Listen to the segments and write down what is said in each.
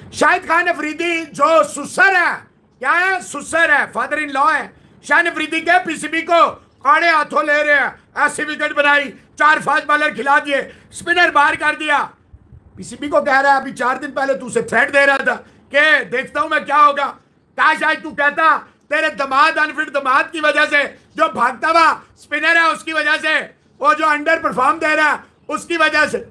शाहिद खान अफरीदी जो सुसर है, क्या है, सुसर है, फादर इन लॉ है शाहिद अफरीदी के, पीसीबी को आड़े हाथों ले रहे हैं। ऐसी विकेट बनाई, 4 फास्ट बॉलर खिला दिए, स्पिनर बाहर कर दिया। पीसीबी को कह रहा है अभी 4 दिन पहले तू उसे थ्रेट दे रहा था कि देखता हूं मैं क्या होगा। काश आज तू कहता तेरे दामाद, अनफिट दामाद की वजह से, जो भागता हुआ स्पिनर है उसकी वजह से, वो जो अंडर परफॉर्म दे रहा है उसकी वजह से।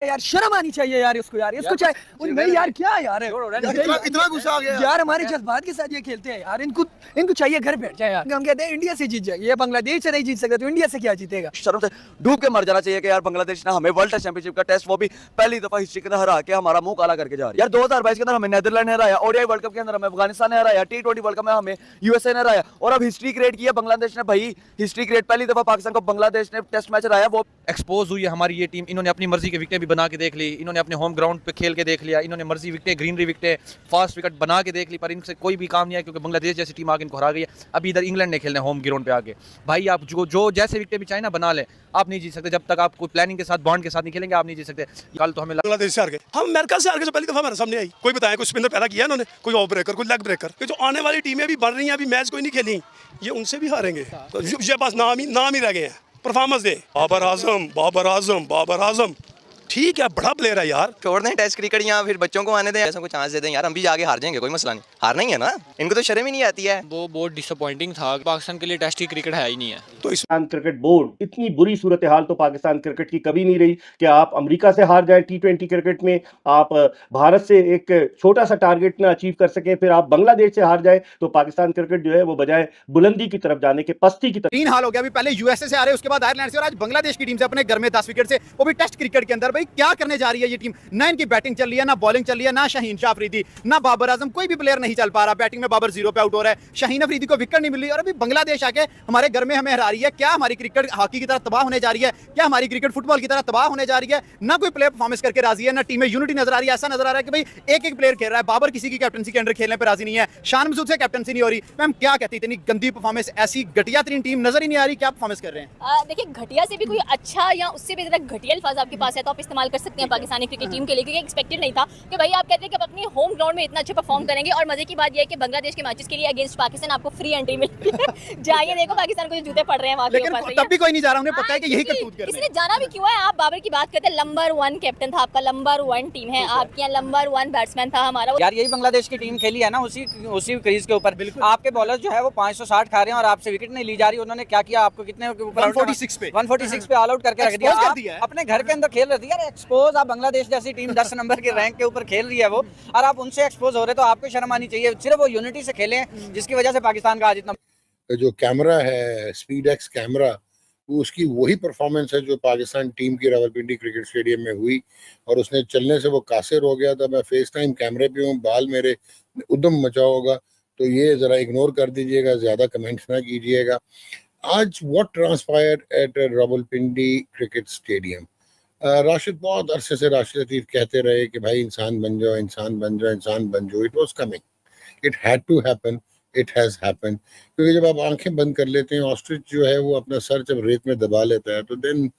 यार शर्म आनी चाहिए यार इसको, यार इसको चाहिए नहीं यार, क्या यार इतना गुस्सा आ गया यार, हमारे जज्बात के साथ ये खेलते हैं यार, इनको चाहिए घर बैठ जाए यार। हम कहते हैं इंडिया से जीत जाए, ये बांग्लादेश से नहीं जीत सकते तो इंडिया से क्या जीतेगा। शर्म से डूब के मर जाना चाहिए कि यार बांग्लादेश ने हमें वर्ल्ड टेस्ट चैंपियनशिप का टेस्ट वो भी पहली दफा हिस्ट्री के अंदर हरा के हमारा मुंह काला करके जा रही है यार। 2022 के अंदर हमें नेदरलैंड ने हराया, ओडीआई वर्ल्ड कप के अंदर हमें अफगानिस्तान ने हराया, T20 वर्ल्ड कप में हमें यूएसए ने हराया, और अब हिस्ट्री क्रिएट किया बांग्लादेश ने। भाई हिस्ट्री क्रिएट, पहली दफा पाकिस्तान को बांग्लादेश ने टेस्ट मैच हराया। वो एक्सपोज हुई है हमारी ये टीम, इन्होंने अपनी मर्जी के विकेट भी बना के देख ली, इन्होंने अपने होम ग्राउंड पे खेल के देख लिया, इन्होंने मर्जी wicket, greenery wicket, fast wicket बना के देख ली, पर इनसे कोई भी काम नहीं है क्योंकि बांग्लादेश जैसी टीम आके इनको हरा गई है। अभी इधर इंग्लैंड ने खेलने होम ग्राउंड पे आके। भाई आप जो जैसे विकेट भी चाहे ना बना ले, आप नहीं जीत सकते जब तक आप कोई प्लानिंग के साथ, बॉन्ड के साथ नहीं खेलेंगे, आप नहीं जीत सकते। कल तो हमें बांग्लादेश से हार गए, हम अमेरिका से हार गए जो पहली दफा हमारे सामने आई। कोई बताया, कोई स्पिनर पैदा किया इन्होंने, कोई ऑफ ब्रेकर, कोई लेग ब्रेकर। जो आने वाली टीमें भी बढ़ रही हैं, अभी मैच कोई नहीं खेली, ये उनसे भी हारेंगे। तो ये बस नाम ही रह गए हैं। परफॉर्मेंस दे, बाबर आजम ठीक है, बड़ा प्लेयर है यार। छोड़ दें टेस्ट क्रिकेट, या फिर बच्चों को आने दें, ऐसा को चांस दे दें यार, हम भी आगे हार जाएंगे, कोई मसला नहीं, हारना ही है ना, इनको तो शर्म ही नहीं आती है। वो बहुत डिसअपॉइंटिंग था, पाकिस्तान के लिए टेस्ट क्रिकेट है ही नहीं है। तो पाकिस्तान क्रिकेट बोर्ड, इतनी बुरी सूरत हाल तो पाकिस्तान क्रिकेट की कभी नहीं रही कि आप अमेरिका से हार जाएं T20 क्रिकेट में, आप भारत से एक छोटा सा टारगेट ना अचीव कर सके, फिर आप बांग्लादेश से हार जाए, तो पाकिस्तान क्रिकेट जो है वो बजाय बुलंदी की तरफ जाने के पस्ती की तरफ। 3 हाल हो गया, अभी पहले यूएसए से आ रहे, उसके बाद आयरलैंड से, और आज बांग्लादेश की टीम से अपने घर में 10 विकेट से, वो भी टेस्ट क्रिकेट के अंदर। भाई क्या करने जा रही है ये टीम? ना इनकी बैटिंग चल रही है, ना बॉलिंग चल रही है, ना शाहीन शाह अफरीदी, ना बाबर आजम, कोई भी प्लेयर नहीं चल पा रहा। बैटिंग में बाबर 0 पे आउट हो रहा है, शाहीन अफरीदी को विकेट नहीं मिल रही, और अभी बांग्लादेश आके हमारे घर में हमें हरा रही है। क्या हमारी क्रिकेट हॉकी की तरह तबाह होने जा रही है? क्या हमारी क्रिकेट फुटबॉल की तरह तबाह होने जा रही है? ना कोई प्लेयर परफॉर्मेंस करके राजी है, ना टीम में यूनिटी नजर आ रही है। ऐसा नजर आ रहा है कि भाई एक प्लेयर खेल रहा है, बाबर किसी की कैप्टनसी के अंदर खेलने पर राजी नहीं है, शान मसूद से कैप्टनसी नहीं हो रही। मैम क्या कहती, इतनी गंदी परफॉर्मेंस, ऐसी घटिया तरीन टीम नजर ही नहीं आ रही, क्या परफॉर्मेंस कर रहे हैं? देखिए घटिया से भी कोई अच्छा या उससे भी ज्यादा घटिया अल्फाज आपके पास है तो आप इस्तेमाल कर सकते हैं पाकिस्तानी क्रिकेट टीम के लिए, क्योंकि एक्सपेक्टेड नहीं था कि भाई आप कहते हैं कि आप अपनी होम ग्राउंड में इतना अच्छा परफॉर्म करेंगे। और मजे की बात यह है कि बांग्लादेश के मैचेस के लिए अगेंस्ट पाकिस्तान आपको फ्री एंट्री मिलती है। जाइए देखो पाकिस्तान को जो जूते पड़ रहे हैं वहां के ऊपर, तब भी कोई नहीं जा रहा, उन्हें पता है कि यही करतूत कर रहे हैं। इसलिए जाना भी क्यों है? आप बाबर की बात करते हैं, नंबर 1 कैप्टन था आपका, नंबर 1 टीम है आपकी, यहाँ नंबर 1 बैट्समैन था हमारा। यार यही बांग्लादेश की टीम खेली है ना, उसी क्रीज के ऊपर आपके बॉलर जो है वो 560 खा रहे हैं और आपसे विकेट नहीं ली जा रही। उन्होंने क्या किया, आपको कितने 146 पे ऑल आउट करके रख दिया, अपने घर के अंदर खेल रही थी यार। एक्सपोज, आप बांग्लादेश जैसी टीम 10 नंबर के रैंक के ऊपर खेल रही है वो, और आप उनसे एक्सपोज हो रहे, तो आपको शर्म आनी चाहिए। सिर्फ वो यूनिटी से खेलें जिसकी वजह से पाकिस्तान का आज इतना जो कैमरा है, स्पीड एक्स कैमरा, वो उसकी वही परफॉर्मेंस है जो पाकिस्तान टीम की रावलपिंडी क्रिकेट स्टेडियम में हुई, और उसने चलने से वो कासिर हो गया था। मैं फेस टाइम कैमरे पे हूँ, बाल मेरे उद्दम मचा होगा, तो ये ज़रा इग्नोर कर दीजिएगा, ज़्यादा कमेंट्स ना कीजिएगा। आज what transpired at Rawalpindi cricket stadium, Rashid बहुत अरसे से राशिद लतीफ़ कहते रहे कि भाई इंसान बन जाओ, इंसान बन जाओ, इंसान बन जाओ। It was coming, it had to happen, it has happen. क्योंकि जब आप आंखें बंद कर लेते हैं, ऑस्ट्रिच जो है वो अपना सर जब रेत में दबा लेता है, तो then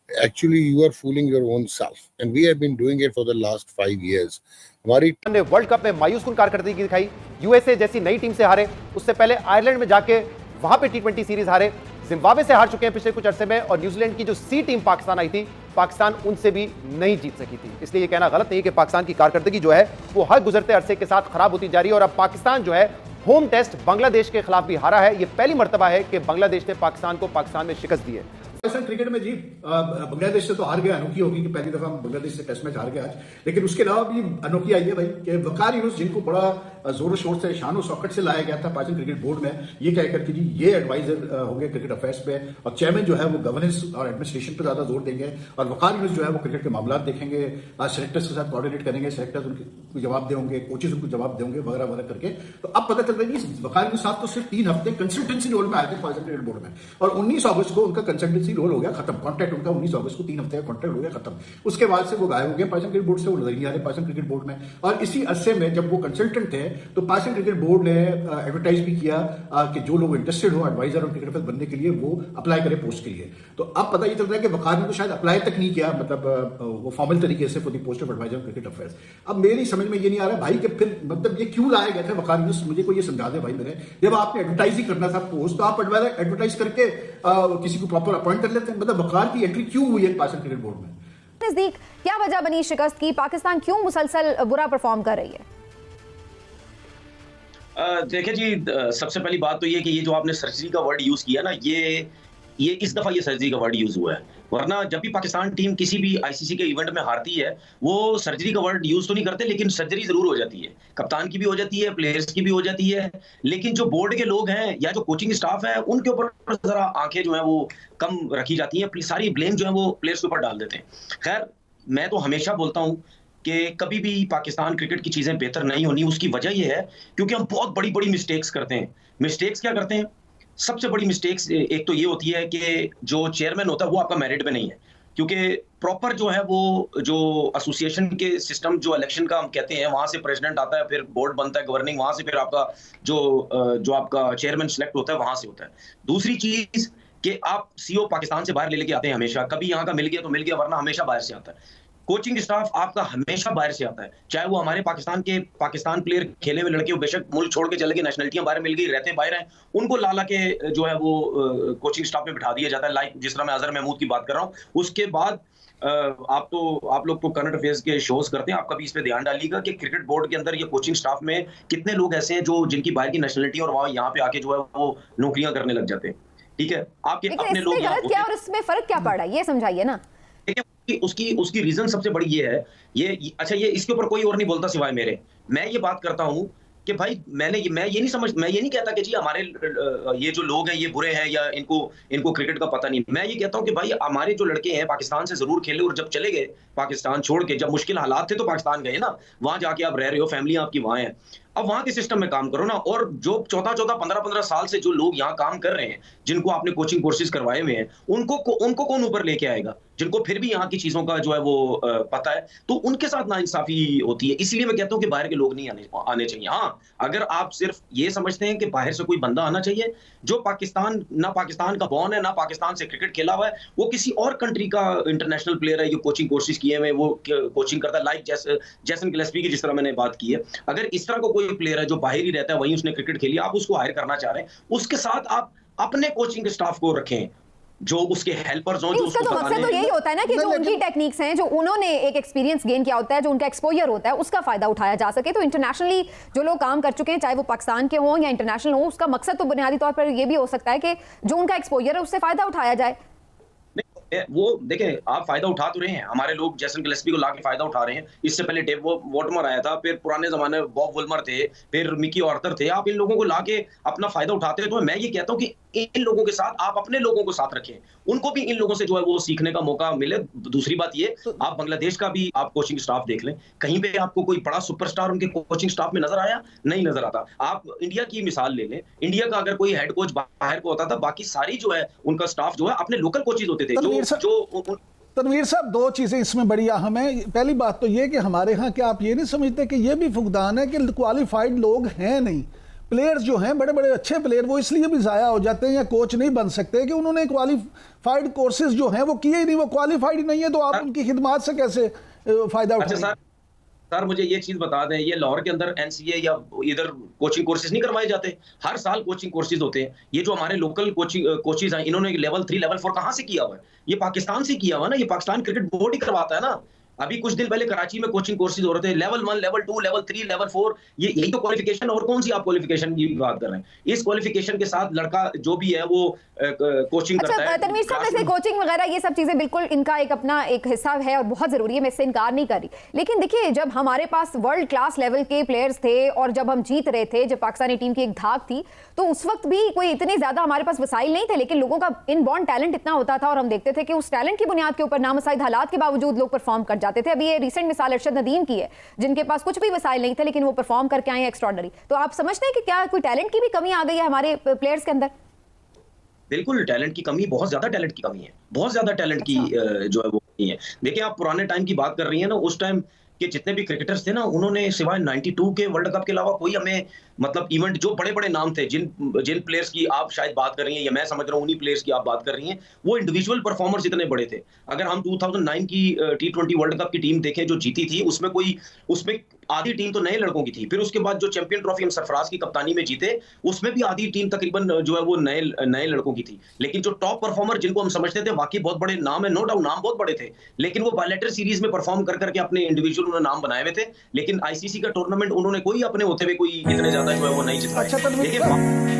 actually you are fooling your own self, and we have been doing it for the last 5 years। हमारी टीम ने वर्ल्ड कप में मायूसकुन कारकर्दगी दिखाई, यूएसए जैसी नई टीम से हारे, उससे पहले आयरलैंड में जाके वहां पे T20 सीरीज हारे, जिम्बाब्वे से हार चुके हैं पिछले कुछ अरसे में, और न्यूजीलैंड की जो सी टीम पाकिस्तान आई थी, पाकिस्तान उनसे भी नहीं जीत सकी थी। इसलिए ये कहना गलत नहीं है कि पाकिस्तान की कारकर्दगी जो है वो हर गुजरते अरसे के साथ खराब होती जा रही है। और अब पाकिस्तान जो है होम टेस्ट बांग्लादेश के खिलाफ भी हारा है। ये पहली मर्तबा है कि बांग्लादेश ने पाकिस्तान को पाकिस्तान में शिकस्त दी है। क्रिकेट में जी बांग्लादेश से तो हार गया, अनोखी होगी कि पहली दफा बांग्लादेश से टेस्ट मैच हार गया आज, लेकिन उसके अलावा भी अनोखी आई है भाई कि वकार यूनुस, जिनको बड़ा जोर शोर से शानो शौकत से लाया गया था पाकिस्तान क्रिकेट बोर्ड में, ये कहकर कि जी ये एडवाइजर होंगे क्रिकेट अफेयर्स पे, और चेयरमैन जो है वो गवर्नेंस और एडमिनिस्ट्रेशन पे ज्यादा जोर देंगे, और वकार यूनुस जो है वो क्रिकेट के मामला देखेंगे, सेलेक्टर्स के साथ कोऑर्डिनेट करेंगे, सेलेक्टर्स उनको जवाब देंगे, कोचेज उनको जवाब देंगे वगैरह वगैरह करके। तो अब पता चल रहा है कि वकार यूनुस साहब तो सिर्फ 3 हफ्ते कंसल्टेंसी रोल में आए थे पाकिस्तान क्रिकेट बोर्ड में, और 19 अगस्त को उनका कंसल्टेंसी रोल हो गया खत्म, कॉन्ट्रैक्ट उनका 19 अगस्त को 3 हफ्ते का कॉन्ट्रैक्ट हो गया खत्म। उसके बाद से वो गायब हो गया पाकिस्तान क्रिकेट बोर्ड से, वो नजर नहीं आ रहे पाकिस्तान क्रिकेट बोर्ड में। और इसी अरसे में जब वो कंसल्टेंट थे तो पाकिस्तान क्रिकेट बोर्ड ने एडवर्टाइज भी किया कि जो लोग इंटरेस्टेड हो एडवाइजर और क्रिकेट अफेयर बनने के लिए वो अप्लाई करें पोस्ट के लिए। तो अब पता ये चल रहा है कि वकार ने तो शायद अप्लाई तक नहीं किया, मतलब वो फॉर्मल तरीके से for the post of advisor cricket affairs. अब मेरी समझ में ये नहीं आ रहा भाई कि फिर मतलब ये क्यों लाए गए थे वकार न्यूज, मुझे कोई ये समझा दे भाई मेरे। जब आपने एडवर्टाइज ही करना था पोस्ट तो आप एडवर्टाइज करके किसी को प्रॉपर अपॉइंट कर लेते हैं, मतलब वकार की एंट्री क्यों हुई है पाकिस्तान क्रिकेट बोर्ड में? नजदीक क्या वजह बनी शिकस्त की, पाकिस्तान क्यों मुसलसल बुरा परफॉर्म कर रही है? देखिए जी, सबसे पहली बात तो ये कि ये जो आपने सर्जरी का वर्ड यूज किया ना, ये इस दफा ये सर्जरी का वर्ड यूज हुआ है, वरना जब भी पाकिस्तान टीम किसी भी आईसीसी के इवेंट में हारती है वो सर्जरी का वर्ड यूज तो नहीं करते, लेकिन सर्जरी जरूर हो जाती है। कप्तान की भी हो जाती है, प्लेयर्स की भी हो जाती है, लेकिन जो बोर्ड के लोग हैं या जो कोचिंग स्टाफ है उनके ऊपर जरा आंखें जो है वो कम रखी जाती हैं, सारी ब्लेम जो है वो प्लेयर्स के ऊपर डाल देते हैं। खैर, मैं तो हमेशा बोलता हूँ कि कभी भी पाकिस्तान क्रिकेट की चीजें बेहतर नहीं होनी, उसकी वजह यह है क्योंकि हम बहुत बड़ी बड़ी मिस्टेक्स करते हैं। मिस्टेक्स क्या करते हैं? सबसे बड़ी मिस्टेक्स एक तो ये होती है कि जो चेयरमैन होता है वो आपका मेरिट पे नहीं है, क्योंकि प्रॉपर जो है वो जो एसोसिएशन के सिस्टम जो इलेक्शन का हम कहते हैं वहां से प्रेसिडेंट आता है, फिर बोर्ड बनता है गवर्निंग, वहां से फिर आपका जो आपका चेयरमैन सिलेक्ट होता है वहां से होता है। दूसरी चीज कि आप सीओ पाकिस्तान से बाहर ले लेके आते हैं हमेशा, कभी यहाँ का मिल गया तो मिल गया, वरना हमेशा बाहर से आता है। कोचिंग स्टाफ आपका हमेशा बाहर से आता है, चाहे वो हमारे पाकिस्तान प्लेयर खेले हुए लड़के बेशक मुल्क छोड़ के चले गए, नेशनलिटियां बाहर मिल गई, रहते हैं बाहर हैं, उनको ला के जो है वो कोचिंग स्टाफ में बिठा दिया जाता है, लाइक जिस तरह मैं अजहर महमूद की बात कर रहा हूँ। उसके बाद आप लोग तो करंट अफेयर्स के शोज करते हैं, आप कभी इस पे ध्यान डालिएगा कि क्रिकेट बोर्ड के अंदर या कोचिंग स्टाफ में कितने लोग ऐसे हैं जो जिनकी बाहर की नेशनलिटी और वहां यहाँ पे आके जो है वो नौकरियां करने लग जाते हैं। ठीक है, आपके अपने लोग क्या और इसमें फर्क क्या पड़ रहा है ये समझाइए ना। उसकी रीजन सबसे बड़ी ये है, अच्छा ये इसके ऊपर कोई और नहीं बोलता सिवाय मेरे। मैं ये बात करता हूँ कि भाई मैं ये नहीं कहता कि जी हमारे ये जो लोग हैं ये बुरे हैं या इनको क्रिकेट का पता नहीं। मैं ये कहता हूँ कि भाई हमारे जो लड़के हैं पाकिस्तान से जरूर खेले, और जब चले गए पाकिस्तान छोड़ के, जब मुश्किल हालात थे तो पाकिस्तान गए ना, वहां जाके आप रह रहे हो, फैमिली आपकी वहां है, अब वहां के सिस्टम में काम करो ना। और जो 14-15 साल से जो लोग यहाँ काम कर रहे हैं, जिनको आपने कोचिंग कोर्सेज करवाए हुए हैं, उनको कौन ऊपर लेके आएगा, जिनको फिर भी यहाँ की चीजों का जो है वो पता है, तो उनके साथ नाइंसाफी होती है। इसलिए मैं कहता हूँ कि बाहर के लोग नहीं आने चाहिए। हाँ, अगर आप सिर्फ ये समझते हैं कि बाहर से कोई बंदा आना चाहिए जो पाकिस्तान का बॉर्न है, ना पाकिस्तान से क्रिकेट खेला हुआ है, वो किसी और कंट्री का इंटरनेशनल प्लेयर है, जो कोचिंग कोर्सेज किए हुए वो कोचिंग करता है, लाइक जैसन गिलेस्पी की जिस तरह मैंने बात की है। अगर इस तरह का कोई प्लेयर है जो बाहर ही रहता है, वहीं उसने क्रिकेट खेली, आप उसको हायर करना चाह रहे हैं, उसके साथ आप अपने कोचिंग स्टाफ को रखें जो उसके हेल्पर्स हों, जो उसको तो मकसद तो यही होता है ना कि जो उनकी टेक्निक्स हैं, जो उन्होंने एक एक्सपीरियंस गेन किया होता है, जो उनका एक्सपोजर होता है, उसका फायदा उठाया जा सके। तो इंटरनेशनली जो लोग काम कर चुके हैं, चाहे वो पाकिस्तान के हों या इंटरनेशनल हों, उसका मकसद तो बुनियादी तौर पर ये भी हो सकता है कि जो उनका एक्सपोजर है उससे फायदा उठाया जाए। वो देखें, आप फायदा उठा तो रहे हैं, हमारे लोग जैसन गिलेस्पी को लाके फायदा उठा रहे हैं। इससे पहले डेव वॉटमर आया था, फिर पुराने जमाने में बॉब वुल्मर थे, फिर मिकी ऑर्थर थे। आप इन लोगों को लाके अपना फायदा उठाते हैं, तो मैं ये कहता हूँ कि इन लोगों के साथ आप अपने लोगों को साथ रखें, उनको भी इन लोगों से जो है वो सीखने का मौका मिले। दूसरी बात ये, आप बांग्लादेश का भी आप कोचिंग स्टाफ देख लें, कहीं पे आपको कोई बड़ा सुपरस्टार उनके कोचिंग स्टाफ में नजर आया? नहीं नजर आता। आप इंडिया की मिसाल ले लें, इंडिया का अगर कोई हेड कोच बाहर को होता था, बाकी सारी जो है उनका स्टाफ जो है अपने लोकल कोचेज होते थे। तनवीर साहब, दो चीज़ें इसमें बड़ी अहम है। पहली बात तो ये कि हमारे यहाँ क्या आप ये नहीं समझते कि ये भी फुकदान है कि क्वालिफाइड लोग हैं नहीं, प्लेयर्स जो हैं बड़े बड़े अच्छे प्लेयर वो इसलिए भी ज़ाया हो जाते हैं या कोच नहीं बन सकते कि उन्होंने क्वालिफाइड कोर्सेज जो हैं वो किए ही नहीं, वो क्वालिफाइड ही नहीं है, तो आप उनकी खिदमत से कैसे फ़ायदा उठाएंगे? सर मुझे ये चीज बता दें, ये लाहौर के अंदर एनसीए या इधर कोचिंग कोर्सेज नहीं करवाए जाते? हर साल कोचिंग कोर्सेज होते हैं। ये जो हमारे लोकल कोचेज हैं, इन्होंने लेवल 3 लेवल 4 कहाँ से किया हुआ है? ये पाकिस्तान से किया हुआ ना, ये पाकिस्तान क्रिकेट बोर्ड ही करवाता है ना। अभी कुछ दिन पहले कराची में कोचिंग कोर्सेज हो रहे थे, लेवल 1 लेवल 2 लेवल 3 लेवल 4, यही तो क्वालिफिकेशन। और कौन सी आप क्वालिफिकेशन की बात कर रहे हैं? इस क्वालिफिकेशन के साथ लड़का जो भी है वो कोचिंग करता है। तनवीर साहब, वैसे कोचिंग वगैरह ये सब चीजें बिल्कुल इनका एक अपना एक हिस्सा है और बहुत जरूरी है, मैं इससे इनकार नहीं कर रही। लेकिन देखिए, जब हमारे पास वर्ल्ड क्लास लेवल के प्लेयर्स थे और जब हम जीत रहे थे, जब पाकिस्तानी टीम की एक धाक थी, तो उस वक्त भी कोई इतने ज्यादा हमारे पास वसाइल नहीं थे, लेकिन लोगों का इनबॉर्न टैलेंट इतना होता था और हम देखते थे कि उस टैलेंट की बुनियाद के ऊपर नामुसाइद हालात के बावजूद लोग परफॉर्म कर जाते थे। अभी ये रिसेंट मिसाल अरशद नदीम की है, जिनके पास कुछ भी वसाइल नहीं थे लेकिन वो परफॉर्म करके आए एक्स्ट्राऑर्डिनरी। तो आप समझते हैं कि क्या कोई टैलेंट की भी कमी आ गई है हमारे प्लेयर्स के अंदर? बिल्कुल टैलेंट की कमी, बहुत ज्यादा टैलेंट की कमी है, बहुत ज्यादा टैलेंट की जो है वो नहीं है। देखिए आप पुराने टाइम की बात कर रही हैं ना, उस टाइम के जितने भी क्रिकेटर्स थे ना, उन्होंने सिवाय 92 के वर्ल्ड कप के अलावा कोई हमें मतलब इवेंट, जो बड़े बड़े नाम थे, जिन प्लेयर्स की आप शायद बात कर रही हैं या मैं समझ रहा हूँ उन्हीं प्लेयर्स की आप बात कर रही हैं, वो इंडिविजुअल परफॉर्मर्स इतने बड़े थे। अगर हम 2009 की T20 वर्ल्ड कप की टीम देखें जो जीती थी, उसमें आधी टीम तो नए लड़कों की थी। फिर उसके बाद जो चैंपियन ट्रॉफी हम सरफराज की कप्तानी में जीते, उसमें भी आधी टीम तकरीबन जो है वो नए लड़कों की थी। लेकिन जो टॉप परफॉर्मर जिनको हम समझते थे वाकई बहुत बड़े नाम है, नो डाउट नाम बहुत बड़े थे, लेकिन वो बायलैटरल सीरीज में परफॉर्म कर करके अपने इंडिविजुअल उन्होंने नाम बनाए हुए थे। लेकिन आईसीसी का टूर्नामेंट उन्होंने कोई अपने होते हुए कोई इतने ज्यादा जो है वो नहीं जिताए।